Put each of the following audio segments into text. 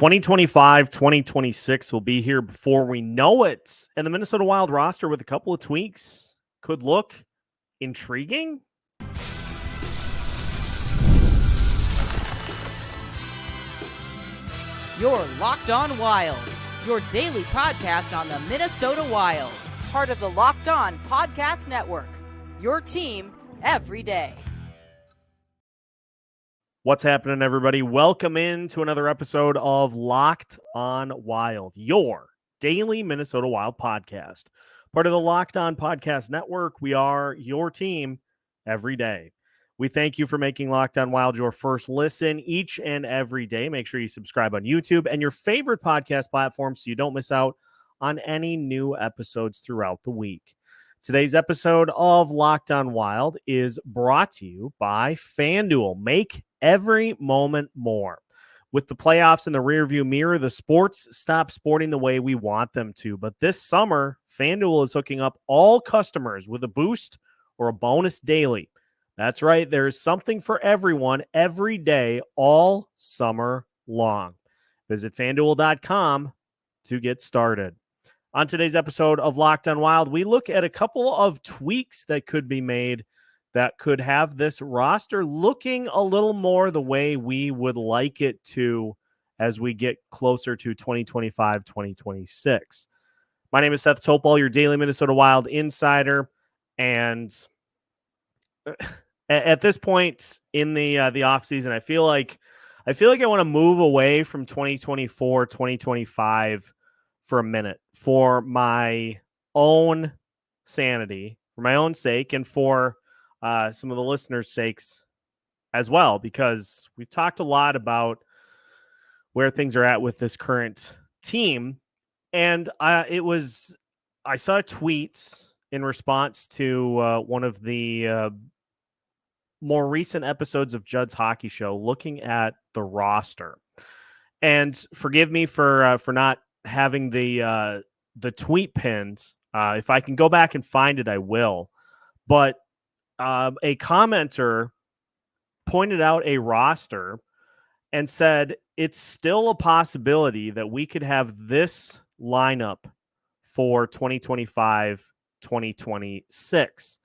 2025, 2026 will be here before we know it. And the Minnesota Wild roster with a couple of tweaks could look intriguing. You're Locked On Wild, your daily podcast on the Minnesota Wild, part of the Locked On Podcast Network, your team every day. What's happening, everybody? Welcome in to another episode of Locked On Wild, your daily Minnesota Wild podcast. Part of the Locked On Podcast Network, we are your team every day. We thank you for making Locked On Wild your first listen each and every day. Make sure you subscribe on YouTube and your favorite podcast platform so you don't miss out on any new episodes throughout the week. Today's episode of Locked On Wild is brought to you by FanDuel. Make every moment more. With the playoffs in the rearview mirror, the sports stop sporting the way we want them to. But this summer, FanDuel is hooking up all customers with a boost or a bonus daily. That's right. There's something for everyone every day, all summer long. Visit FanDuel.com to get started. On today's episode of Locked On Wild, we look at a couple of tweaks that could be made that could have this roster looking a little more the way we would like it to as we get closer to 2025, 2026. My name is Seth Topol, your daily Minnesota Wild insider, and at this point in the offseason, I feel like I want to move away from 2024, 2025 for a minute for my own sanity, for my own sake, and for some of the listeners' sakes as well, because we've talked a lot about where things are at with this current team. And I saw a tweet in response to one of the more recent episodes of Judd's Hockey Show looking at the roster. And forgive me for not having the tweet pinned. If I can go back and find it, I will. But a commenter pointed out a roster and said it's still a possibility that we could have this lineup for 2025, 2026.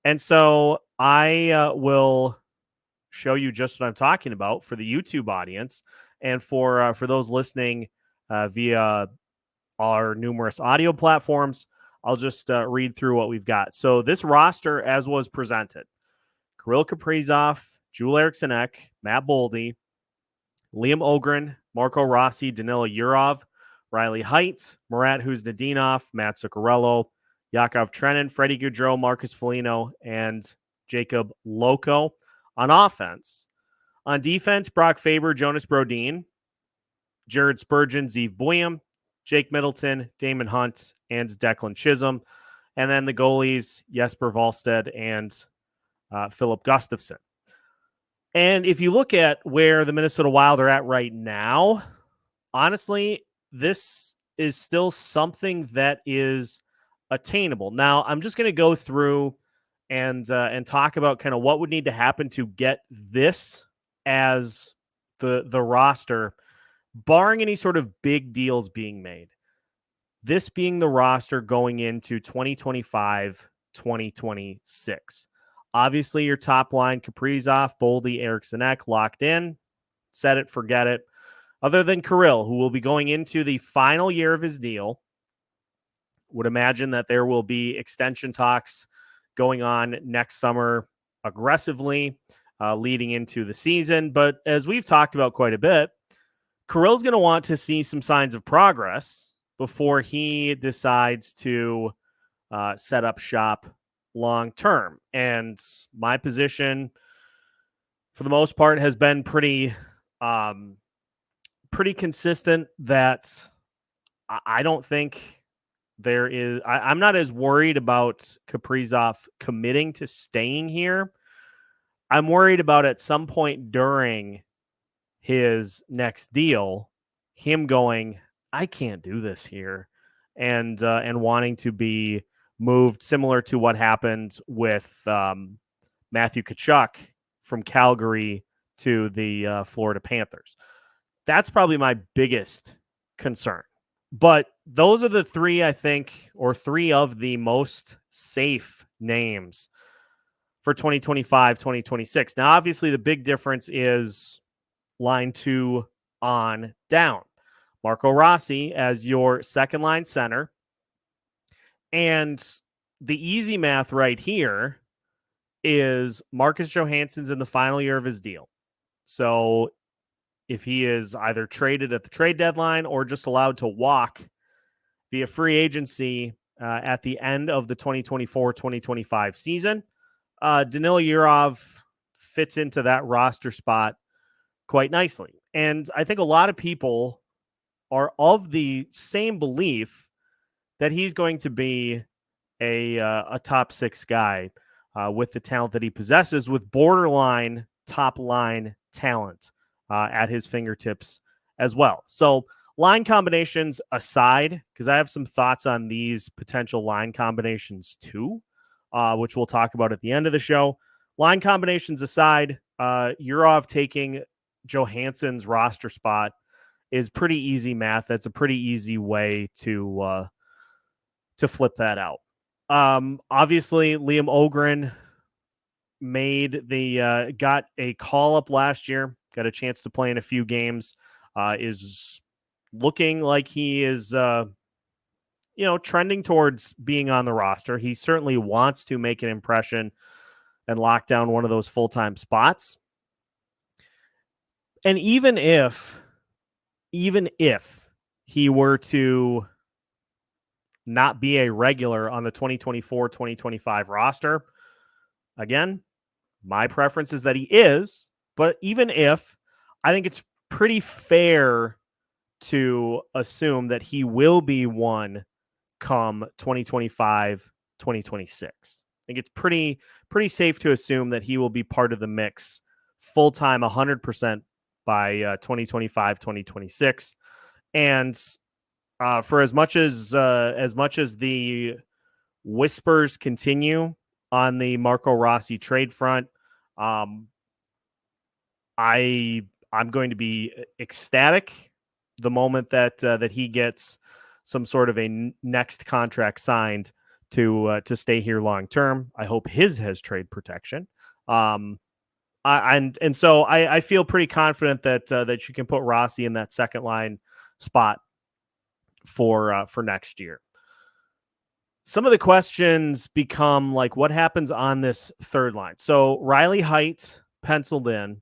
And so I will show you just what I'm talking about for the YouTube audience, and for those listening via our numerous audio platforms. I'll just read through what we've got. So this roster, as was presented: Kirill Kaprizov, Joel Eriksson, Matt Boldy, Liam Ohgren, Marco Rossi, Danila, Yurov-Marco, Heidt, Marat Khusnutdinov, Matt Zuccarello, Yakov, Trenin-Freddy, Gaudreau-Marcus, Foligno, and Jakob Lauko on offense. On defense, Brock Faber-Jonas, Brodin, Jared Spurgeon-Zeev, Buium, Jake Middleton-Daemon, Hunt, and Declan Chisholm. And then the goalies, Jesper, Wallstedt, and Filip Gustavsson. And if you look at where the Minnesota Wild are at right now, honestly, this is still something that is attainable. Now, I'm just going to go through and talk about kind of what would need to happen to get this as the roster, barring any sort of big deals being made. This being the roster going into 2025, 2026. Obviously, your top line, Kaprizov, Boldy, Eriksson, locked in. Set it, forget it. Other than Kirill, who will be going into the final year of his deal, would imagine that there will be extension talks going on next summer aggressively leading into the season. But as we've talked about quite a bit, Kirill's going to want to see some signs of progress before he decides to set up shop long term. And my position, for the most part, has been pretty consistent that I don't think there is. I'm not as worried about Kaprizov committing to staying here. I'm worried about at some point during his next deal, him going, I can't do this here, and wanting to be moved, similar to what happened with Matthew Tkachuk from Calgary to the Florida Panthers. That's probably my biggest concern. But those are the three, I think, or three of the most safe names for 2025, 2026. Now, obviously, the big difference is line 2 on down. Marco Rossi as your second line center. And the easy math right here is Marcus Johansson's in the final year of his deal. So if he is either traded at the trade deadline or just allowed to walk via free agency at the end of the 2024-2025 season, Danila Yurov fits into that roster spot quite nicely. And I think a lot of people are of the same belief that he's going to be a top 6 guy with the talent that he possesses, with borderline top line talent at his fingertips as well. So line combinations aside, because I have some thoughts on these potential line combinations too, which we'll talk about at the end of the show. Line combinations aside, Yurov taking Johansson's roster spot is pretty easy math. That's a pretty easy way to flip that out. Obviously, Liam Ohgren got a call up last year, got a chance to play in a few games, is looking like he is, trending towards being on the roster. He certainly wants to make an impression and lock down one of those full-time spots. And even if he were to not be a regular on the 2024-2025 roster, again, my preference is that he is, but even if, I think it's pretty fair to assume that he will be one come 2025, 2026. I think it's pretty safe to assume that he will be part of the mix full-time 100% by 2025, 2026. And for as much as the whispers continue on the Marco Rossi trade front, I'm going to be ecstatic the moment that he gets some sort of a next contract signed to stay here long term. I hope his has trade protection. So I feel pretty confident that you can put Rossi in that second line spot for next year. Some of the questions become like, what happens on this third line? So Riley Heidt penciled in.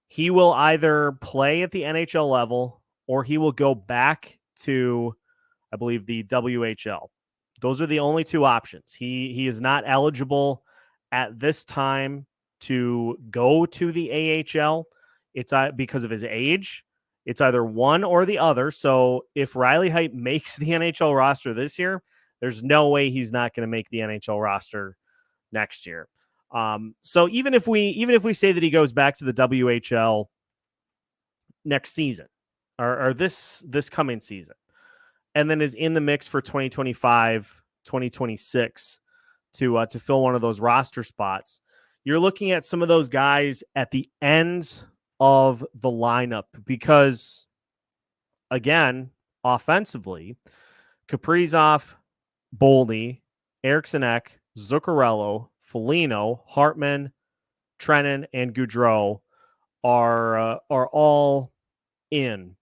He will either play at the NHL level or he will go back to, I believe, the WHL. Those are the only two options. He is not eligible at this time to go to the AHL. It's because of his age. It's either one or the other. So if Riley Heidt makes the NHL roster this year, there's no way he's not going to make the NHL roster next year. So even if we say that he goes back to the WHL next season or this coming season, and then is in the mix for 2025, 2026 to fill one of those roster spots, you're looking at some of those guys at the end of the lineup because, again, offensively, Kaprizov, Boldy, Eriksson, Zuccarello, Foligno, Hartman, Trenin, and Gaudreau are all in,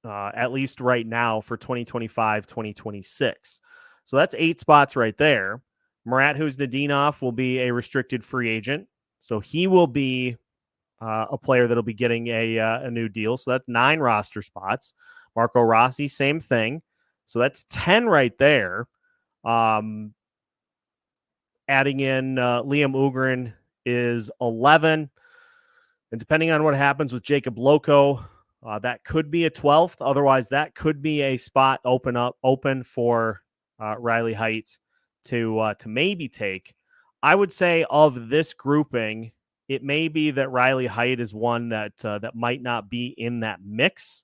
at least right now, for 2025, 2026. So that's 8 spots right there. Marat Khusnutdinov will be a restricted free agent, so he will be a player that'll be getting a new deal. So that's 9 roster spots. Marco Rossi, same thing. So that's 10 right there. Adding in Liam Ohgren is 11. And depending on what happens with Jakob Lauko, that could be a 12th. Otherwise, that could be a spot open for Riley Heidt to maybe take. I would say of this grouping, it may be that Riley Heidt is one that might not be in that mix,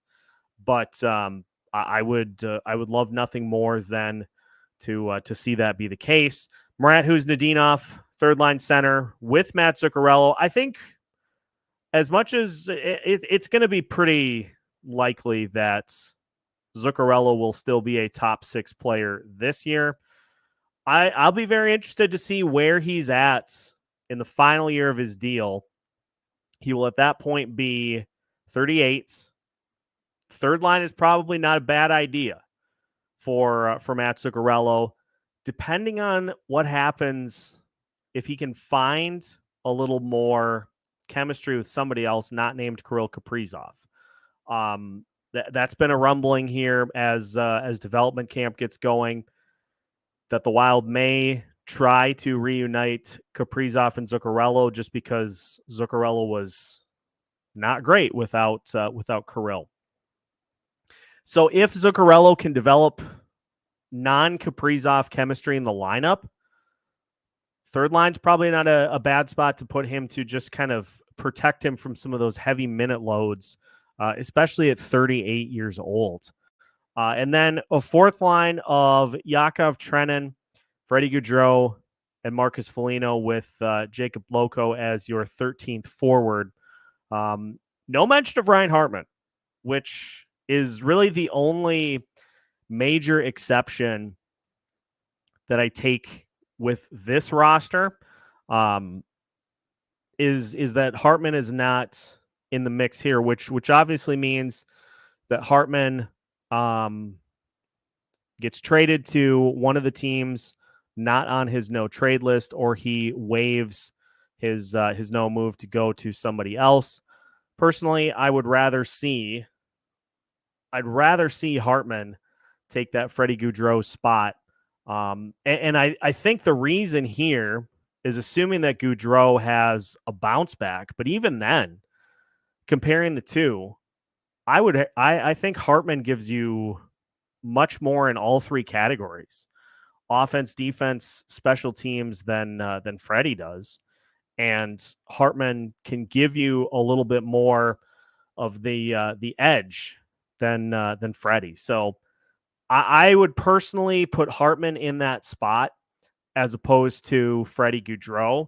but I would love nothing more than to see that be the case. Marat Khusnutdinov, third line center with Matt Zuccarello. I think as much as it's going to be pretty likely that Zuccarello will still be a top 6 player this year, I'll be very interested to see where he's at in the final year of his deal. He will at that point be 38. Third line is probably not a bad idea for Matt Zuccarello, depending on what happens if he can find a little more chemistry with somebody else not named Kirill Kaprizov. That's been a rumbling here as development camp gets going, that the Wild may try to reunite Kaprizov and Zuccarello just because Zuccarello was not great without Kirill. So if Zuccarello can develop non-Kaprizov chemistry in the lineup, third line's probably not a bad spot to put him to just kind of protect him from some of those heavy minute loads, especially at 38 years old. And then a fourth line of Yakov, Trenin-Freddy, Gaudreau, and Marcus Foligno with Jakob Lauko as your 13th forward. No mention of Ryan Hartman, which is really the only major exception that I take with this roster, is that Hartman is not in the mix here, which obviously means that Hartman gets traded to one of the teams not on his no trade list, or he waives his no move to go to somebody else. Personally, I'd rather see Hartman take that Freddie Gaudreau spot. And I think the reason here is assuming that Gaudreau has a bounce back. But even then, comparing the two, I think Hartman gives you much more in all three categories: offense, defense, special teams than Freddie does. And Hartman can give you a little bit more of the edge than Freddie. So I would personally put Hartman in that spot as opposed to Freddie Gaudreau.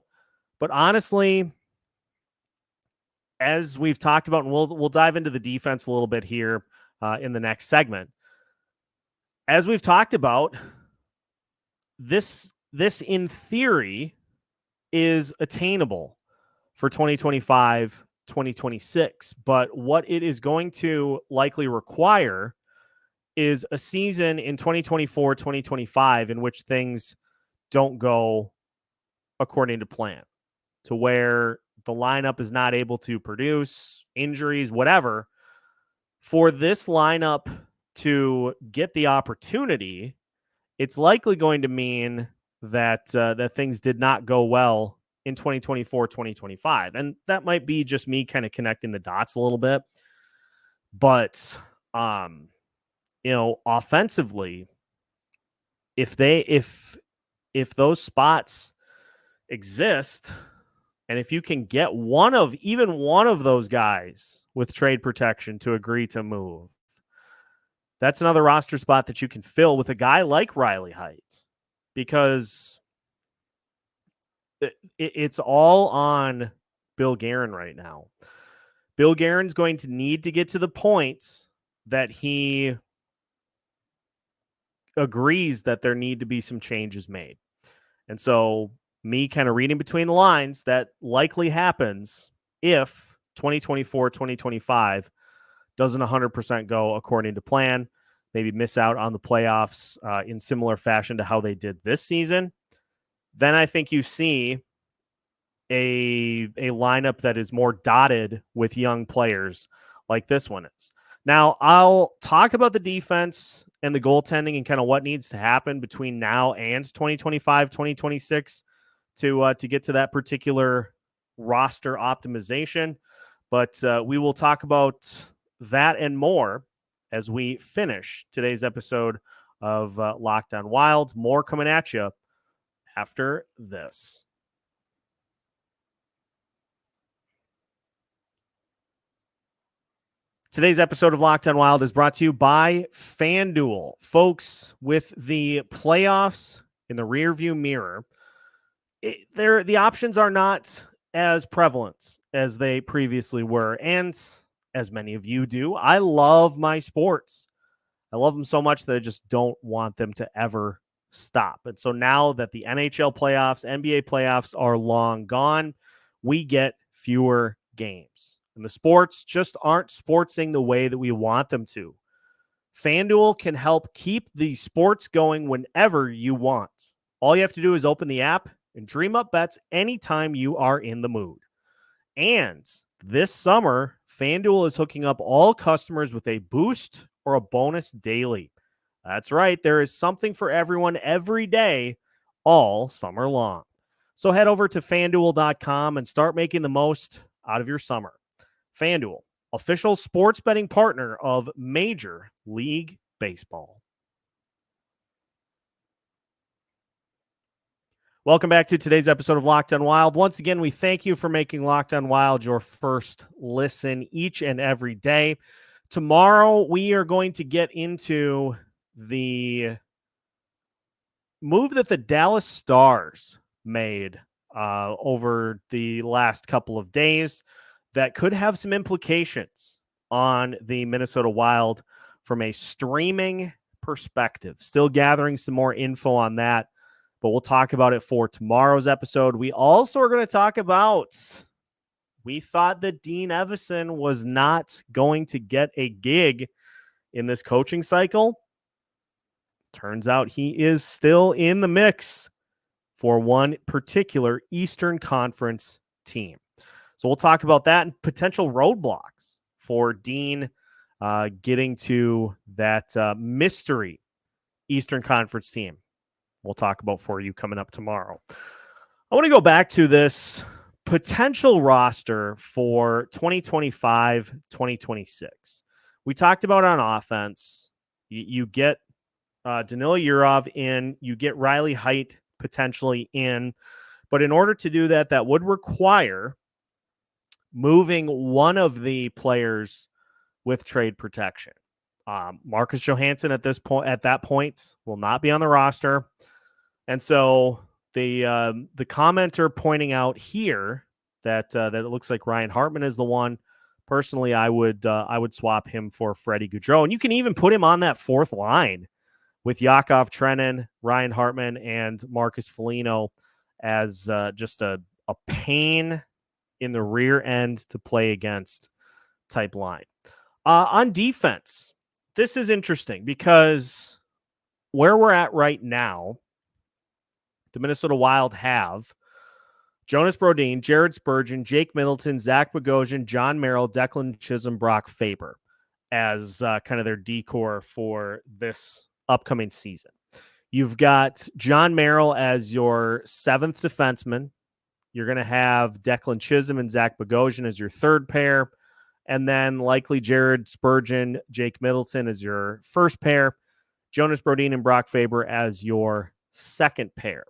But honestly, as we've talked about, and we'll dive into the defense a little bit here in the next segment. As we've talked about, this in theory is attainable for 2025, 2026. But what it is going to likely require is a season in 2024, 2025 in which things don't go according to plan, to where the lineup is not able to produce, injuries, whatever. For this lineup to get the opportunity, it's likely going to mean that that things did not go well in 2024, 2025. And that might be just me kind of connecting the dots a little bit. But offensively, if those spots exist, and if you can get even one of those guys with trade protection to agree to move, that's another roster spot that you can fill with a guy like Riley Heidt, because it's all on Bill Guerin right now. Bill Guerin's going to need to get to the point that he agrees that there need to be some changes made. And so me kind of reading between the lines, that likely happens if 2024, 2025 doesn't 100% go according to plan, maybe miss out on the playoffs in similar fashion to how they did this season. Then I think you see a lineup that is more dotted with young players like this one is. Now, I'll talk about the defense and the goaltending and kind of what needs to happen between now and 2025, 2026 to get to that particular roster optimization. But we will talk about that and more as we finish today's episode of Locked On Wild. More coming at you after this. Today's episode of Locked On Wild is brought to you by FanDuel. Folks, with the playoffs in the rearview mirror, the options are not as prevalent as they previously were. And as many of you do, I love my sports. I love them so much that I just don't want them to ever stop. And so now that the NHL playoffs, NBA playoffs are long gone, we get fewer games. And the sports just aren't sportsing the way that we want them to. FanDuel can help keep the sports going whenever you want. All you have to do is open the app and dream up bets anytime you are in the mood. And this summer, FanDuel is hooking up all customers with a boost or a bonus daily. That's right. There is something for everyone every day, all summer long. So head over to FanDuel.com and start making the most out of your summer. FanDuel, official sports betting partner of Major League Baseball. Welcome back to today's episode of Locked On Wild. Once again, we thank you for making Locked On Wild your first listen each and every day. Tomorrow, we are going to get into the move that the Dallas Stars made over the last couple of days that could have some implications on the Minnesota Wild from a streaming perspective. Still gathering some more info on that, but we'll talk about it for tomorrow's episode. We also are going to talk about, we thought that Dean Evason was not going to get a gig in this coaching cycle. Turns out he is still in the mix for one particular Eastern Conference team. So we'll talk about that and potential roadblocks for Dean getting to that mystery Eastern Conference team. We'll talk about for you coming up tomorrow. I want to go back to this potential roster for 2025-2026. We talked about on offense. You get Danila Yurov in, you get Riley Heidt potentially in. But in order to do that, that would require moving one of the players with trade protection. Marcus Johansson at that point will not be on the roster. And so the commenter pointing out here that it looks like Ryan Hartman is the one. Personally, I would swap him for Freddie Gaudreau. And you can even put him on that fourth line with Yakov, Trenin, Ryan Hartman, and Marcus Foligno as just a pain in the rear end to play against type line. On defense, this is interesting because where we're at right now, the Minnesota Wild have Jonas Brodin, Jared Spurgeon, Jake Middleton, Zach Bogosian, John Merrill, Declan Chisholm, Brock Faber as kind of their decor for this upcoming season. You've got John Merrill as your seventh defenseman. You're going to have Declan Chisholm and Zach Bogosian as your third pair. And then likely Jared Spurgeon, Jake Middleton as your first pair. Jonas Brodin and Brock Faber as your second pair.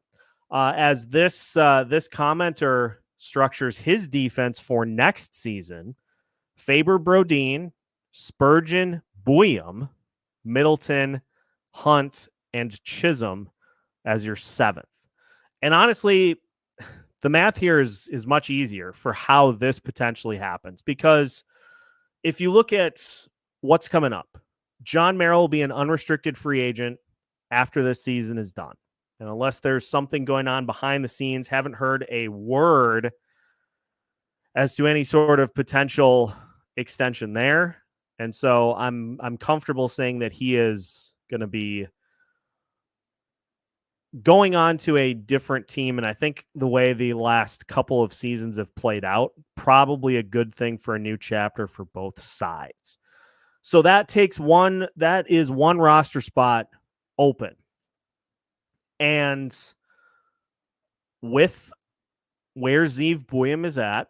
As this commenter structures his defense for next season, Faber, Brodin, Spurgeon, Buium, Middleton, Hunt, and Chisholm as your seventh. And honestly, the math here is much easier for how this potentially happens, because if you look at what's coming up, John Merrill will be an unrestricted free agent after this season is done. And unless there's something going on behind the scenes, haven't heard a word as to any sort of potential extension there. And so I'm comfortable saying that he is going to be going on to a different team. And I think the way the last couple of seasons have played out, probably a good thing for a new chapter for both sides. So that is one roster spot open. And with where Zeev Buium is at,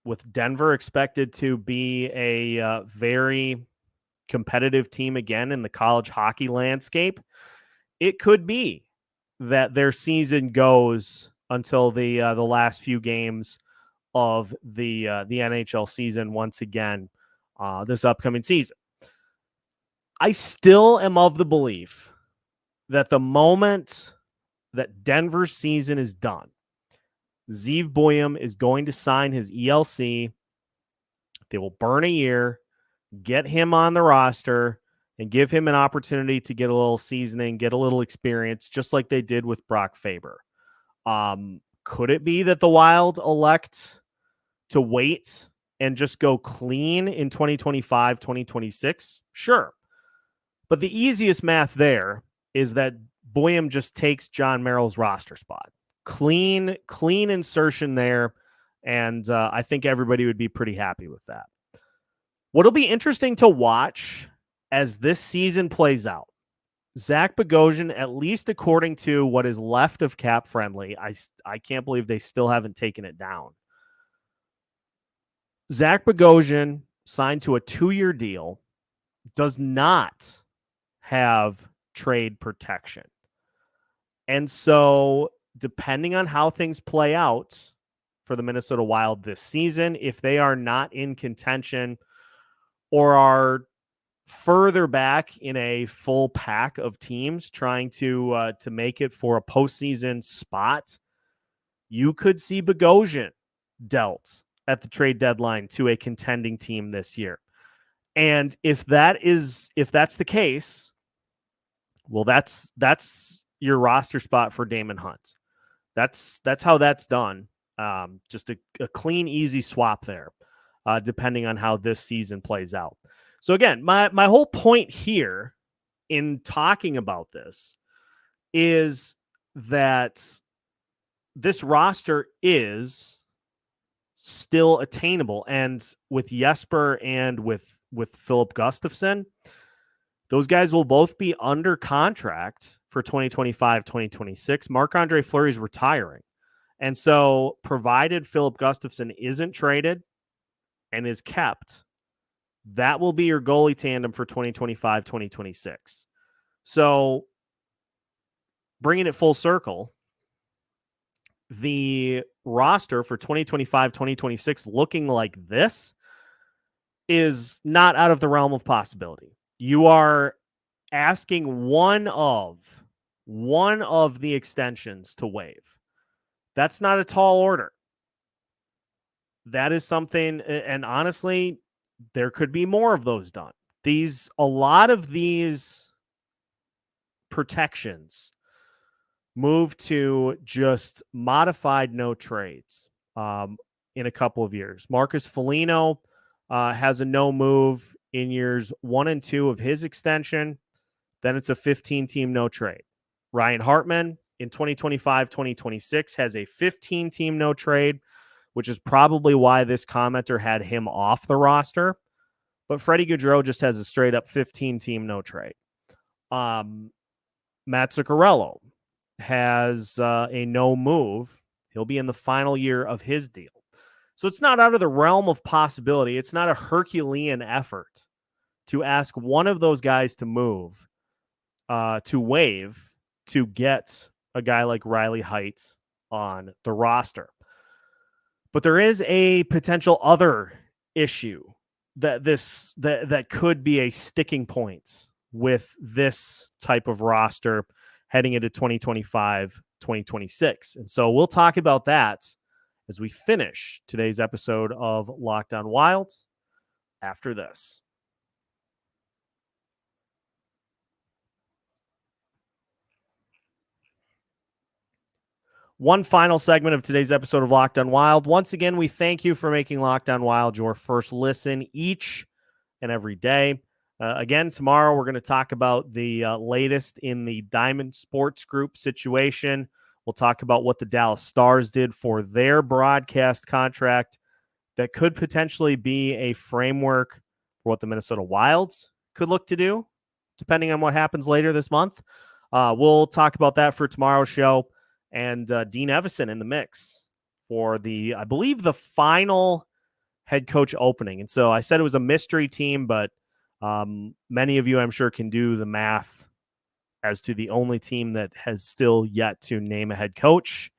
with Denver expected to be a very competitive team again in the college hockey landscape, it could be that their season goes until the last few games of the NHL season once again this upcoming season. I still am of the belief that the moment that Denver's season is done, Zeev Buium is going to sign his ELC. They will burn a year, get him on the roster, and give him an opportunity to get a little seasoning, get a little experience, just like they did with Brock Faber. Could it be that the Wild elect to wait and just go clean in 2025, 2026? Sure. But the easiest math there is that Buium just takes John Merrill's roster spot. Clean insertion there, and I think everybody would be pretty happy with that. What'll be interesting to watch as this season plays out, Zach Bogosian, at least according to what is left of Cap Friendly, I can't believe they still haven't taken it down. Zach Bogosian signed to a 2-year deal, does not have trade protection. And so, depending on how things play out for the Minnesota Wild this season, if they are not in contention or are further back in a full pack of teams trying to make it for a postseason spot, you could see Bogosian dealt at the trade deadline to a contending team this year. And if that's the case, well, that's your roster spot for Damon Hunt. That's how that's done. Just a clean, easy swap there, depending on how this season plays out. So again, my whole point here in talking about this is that this roster is still attainable. And with Jesper and with Filip Gustavsson, those guys will both be under contract for 2025, 2026. Marc-Andre Fleury is retiring. And so provided Filip Gustavsson isn't traded and is kept, that will be your goalie tandem for 2025, 2026. So bringing it full circle, the roster for 2025, 2026 looking like this is not out of the realm of possibility. You are asking one of the extensions to waive. That's not a tall order. That is something, and honestly, there could be more of those done. A lot of these protections move to just modified no trades in a couple of years. Marcus Foligno has a no move in years 1 and 2 of his extension. Then it's a 15-team no trade. Ryan Hartman in 2025, 2026 has a 15-team no trade, which is probably why this commenter had him off the roster. But Freddie Gaudreau just has a straight-up 15-team no trade. Matt Zuccarello has a no move. He'll be in the final year of his deal. So it's not out of the realm of possibility. It's not a Herculean effort to ask one of those guys to move, to waive, to get a guy like Riley Heidt on the roster. But there is a potential other issue that could be a sticking point with this type of roster heading into 2025, 2026. And so we'll talk about that as we finish today's episode of Locked On Wild after this. One final segment of today's episode of Locked On Wild. Once again, we thank you for making Locked On Wild your first listen each and every day. Again, tomorrow we're going to talk about the latest in the Diamond Sports Group situation. We'll talk about what the Dallas Stars did for their broadcast contract that could potentially be a framework for what the Minnesota Wilds could look to do, depending on what happens later this month. We'll talk about that for tomorrow's show. And Dean Evison in the mix for I believe the final head coach opening. And so I said it was a mystery team, but many of you, I'm sure, can do the math as to the only team that has still yet to name a head coach.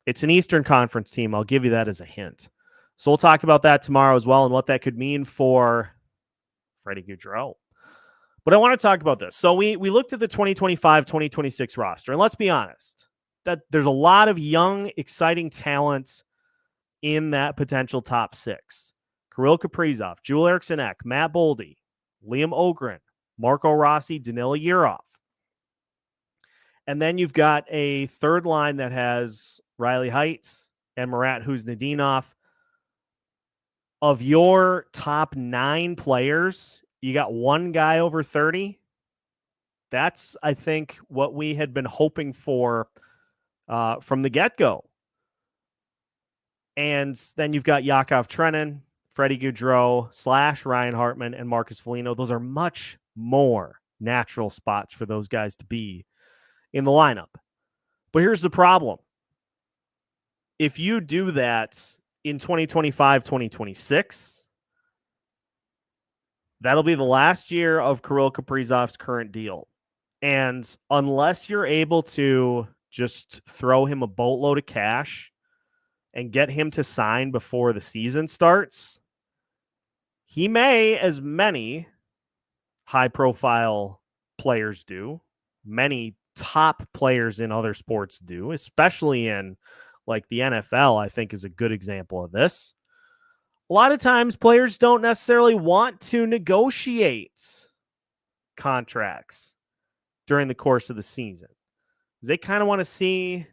It's an Eastern Conference team. I'll give you that as a hint. So we'll talk about that tomorrow as well and what that could mean for Freddie Gaudreau. But I want to talk about this. So we looked at the 2025-2026 roster, and let's be honest. there's a lot of young, exciting talent in that potential top 6. Kirill Kaprizov, Joel Eriksson, Matt Boldy, Liam Ohgren, Marco Rossi, Danila, Yurov. And then you've got a third line that has Riley Heidt and Marat Khusnutdinov. Of your top 9 players, you got one guy over 30. That's, I think, what we had been hoping for from the get-go. And then you've got Yakov, Trenin-Freddy, Gaudreau / Ryan Hartman, and Marcus Foligno. Those are much more natural spots for those guys to be in the lineup. But here's the problem. If you do that in 2025, 2026, that'll be the last year of Kirill Kaprizov's current deal. And unless you're able to just throw him a boatload of cash and get him to sign before the season starts, he may, as many high-profile players do, many top players in other sports do, especially in like the NFL, I think is a good example of this. A lot of times players don't necessarily want to negotiate contracts during the course of the season. They kind of want to see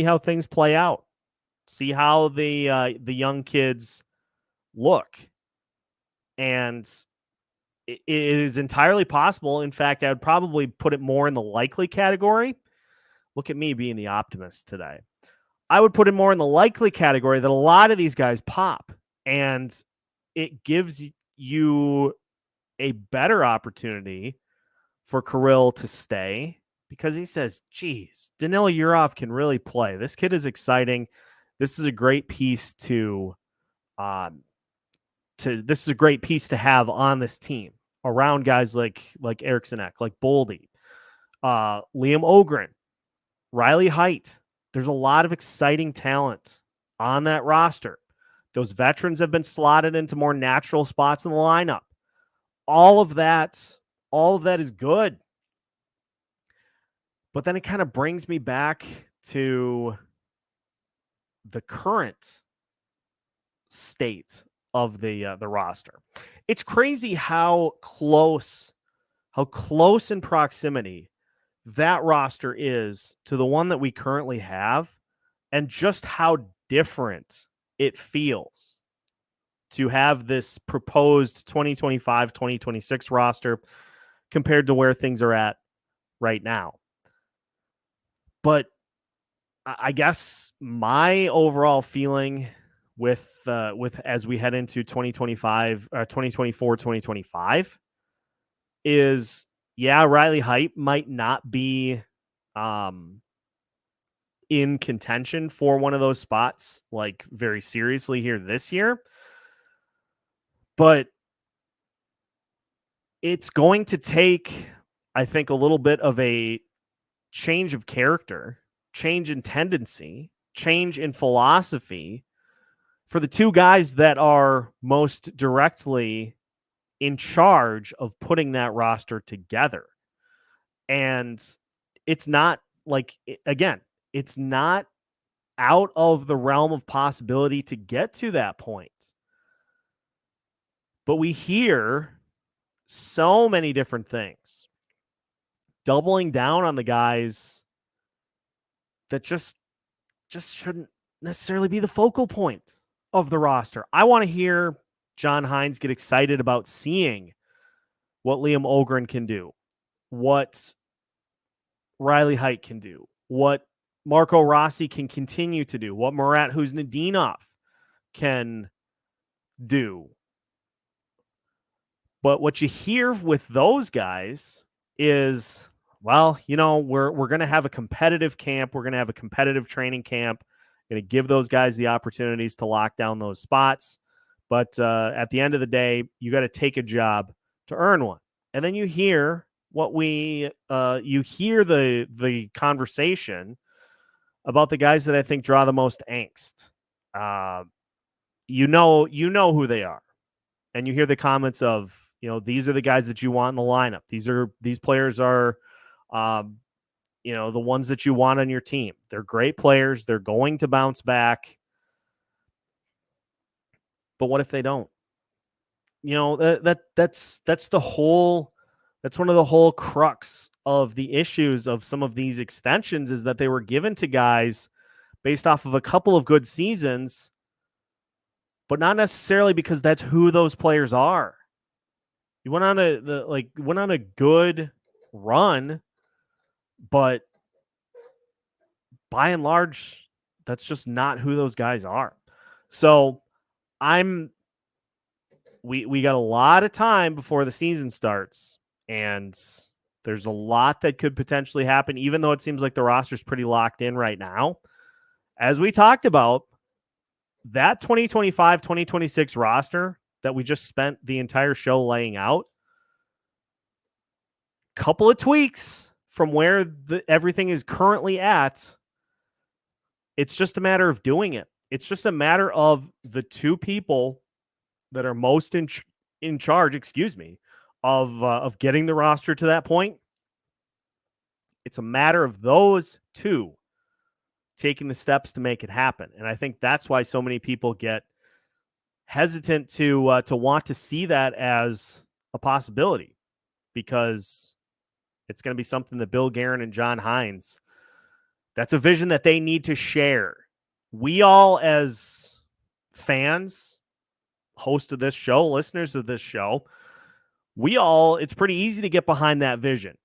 how things play out. See how the young kids look. And it is entirely possible. In fact, I would probably put it more in the likely category. Look at me being the optimist today. I would put it more in the likely category that a lot of these guys pop. And it gives you a better opportunity for Kirill to stay because he says, geez, Danila Yurov can really play. This kid is exciting. This is a great piece to have on this team around guys like Eriksson, like Boldy, Liam Ohgren, Riley Heidt. There's a lot of exciting talent on that roster. Those veterans have been slotted into more natural spots in the lineup. All of that is good. But then it kind of brings me back to the current state of the roster. It's crazy how close in proximity that roster is to the one that we currently have, and just how different it feels to have this proposed 2025-2026 roster compared to where things are at right now. But I guess my overall feeling with as we head into 2024-2025 is, yeah, Riley Heidt might not be in contention for one of those spots like very seriously here this year, but it's going to take, I think, a little bit of a change of character, change in tendency, change in philosophy for the two guys that are most directly in charge of putting that roster together. And it's not like, again, it's not out of the realm of possibility to get to that point. But we hear so many different things, doubling down on the guys that just shouldn't necessarily be the focal point of the roster. I want to hear John Hynes get excited about seeing what Liam Ohgren can do, what Riley Heidt can do, what Marco Rossi can continue to do, what Marat Khusnutdinov can do. But what you hear with those guys is, well, you know, we're going to have a competitive camp. We're going to have a competitive training camp. Going to give those guys the opportunities to lock down those spots. But at the end of the day, you got to take a job to earn one. And then you hear the conversation about the guys that I think draw the most angst. You know who they are. And you hear the comments of, you know, these are the guys that you want in the lineup. These players are the ones that you want on your team. They're great players. They're going to bounce back. But what if they don't? That's one of the whole crux of the issues of some of these extensions is that they were given to guys based off of a couple of good seasons, but not necessarily because that's who those players are. You went on a good run, but by and large, that's just not who those guys are. So we got a lot of time before the season starts, and there's a lot that could potentially happen, even though it seems like the roster's pretty locked in right now. As we talked about, that 2025-2026 roster that we just spent the entire show laying out, couple of tweaks from where everything is currently at. It's just a matter of doing it. It's just a matter of the two people that are most in charge, of getting the roster to that point. It's a matter of those two taking the steps to make it happen. And I think that's why so many people get hesitant to want to see that as a possibility, because it's going to be something that Bill Guerin and John Hynes, that's a vision that they need to share. We all, as fans, host of this show, listeners of this show, it's pretty easy to get behind that vision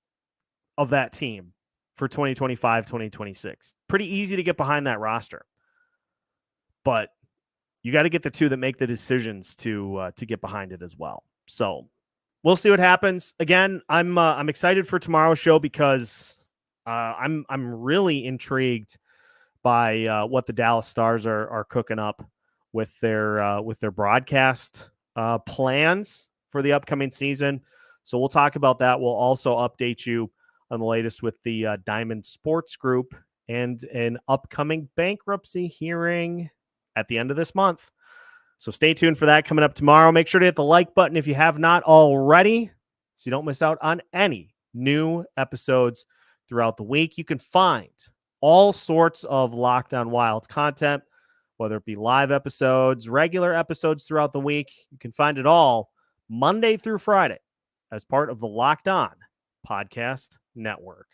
of that team for 2025, 2026. Pretty easy to get behind that roster. But you got to get the two that make the decisions to get behind it as well. So we'll see what happens. Again, I'm excited for tomorrow's show because I'm really intrigued by what the Dallas Stars are cooking up with their broadcast plans for the upcoming season. So we'll talk about that. We'll also update you on the latest with the Diamond Sports Group and an upcoming bankruptcy hearing at the end of this month. So stay tuned for that coming up tomorrow. Make sure to hit the like button if you have not already, so you don't miss out on any new episodes throughout the week. You can find all sorts of Locked On Wild content, whether it be live episodes, regular episodes throughout the week. You can find it all Monday through Friday as part of the Locked On Podcast Network.